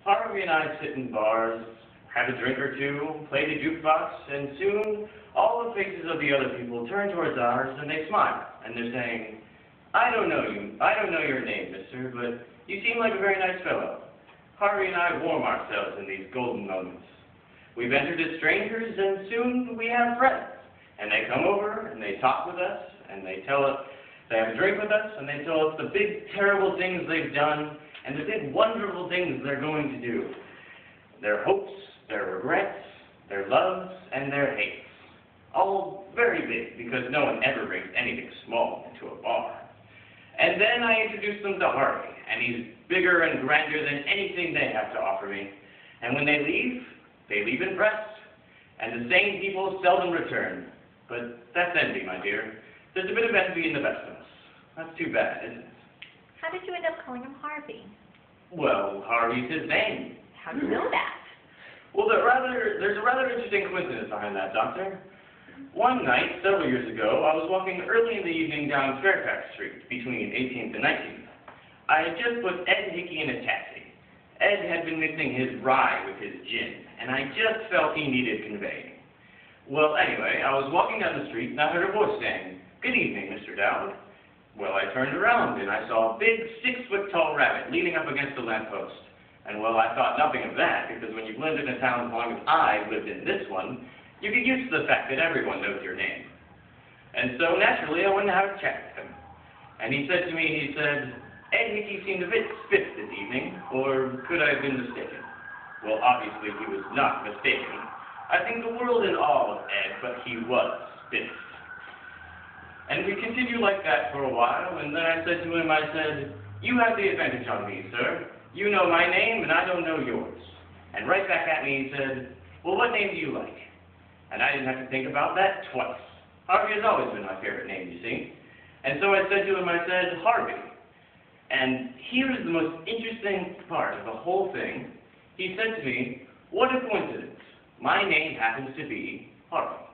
Harvey and I sit in bars, have a drink or two, play the jukebox, and soon all the faces of the other people turn towards ours and they smile, and they're saying, I don't know your name, mister, but you seem like a very nice fellow. Harvey and I warm ourselves in these golden moments. We've entered as strangers, and soon we have friends. And they come over, and they talk with us, and they tell us, they have a drink with us, and they tell us the big, terrible things they've done, and the big, wonderful things they're going to do. Their hopes, their regrets, their loves, and their hates. All very big, because no one ever brings anything small into a bar. And then I introduce them to Harvey, and he's bigger and grander than anything they have to offer me. And when they leave impressed. And the same people seldom return. But that's envy, my dear. There's a bit of envy in the best of us. That's too bad, isn't it? How did you end up calling him Harvey? Well, Harvey's his name. How do you know that? Well, there's a rather interesting coincidence behind that, Doctor. One night, several years ago, I was walking early in the evening down Fairfax Street, between 18th and 19th. I had just put Ed Hickey in a taxi. Ed had been mixing his rye with his gin, and I just felt he needed conveying. Well, anyway, I was walking down the street, and I heard a voice saying, "Good evening, Mr. Dowd." Well, I turned around, and I saw a big 6-foot-tall rabbit leaning up against a lamppost. And, well, I thought nothing of that, because when you've lived in a town as long as I've lived in this one, you get used to the fact that everyone knows your name. And so, naturally, I went to have a chat with him. And he said to me, Ed Hickey seemed a bit spiffed this evening, or could I have been mistaken? Well, obviously he was not mistaken. I think the world in awe of Ed, but he was spiffed. And we continued like that for a while, and then I said to him, you have the advantage on me, sir. You know my name, and I don't know yours. And right back at me he said, well, what name do you like? And I didn't have to think about that twice. Harvey has always been my favorite name, you see. And so I said to him, Harvey. And here is the most interesting part of the whole thing. He said to me, what a coincidence. My name happens to be Harvey.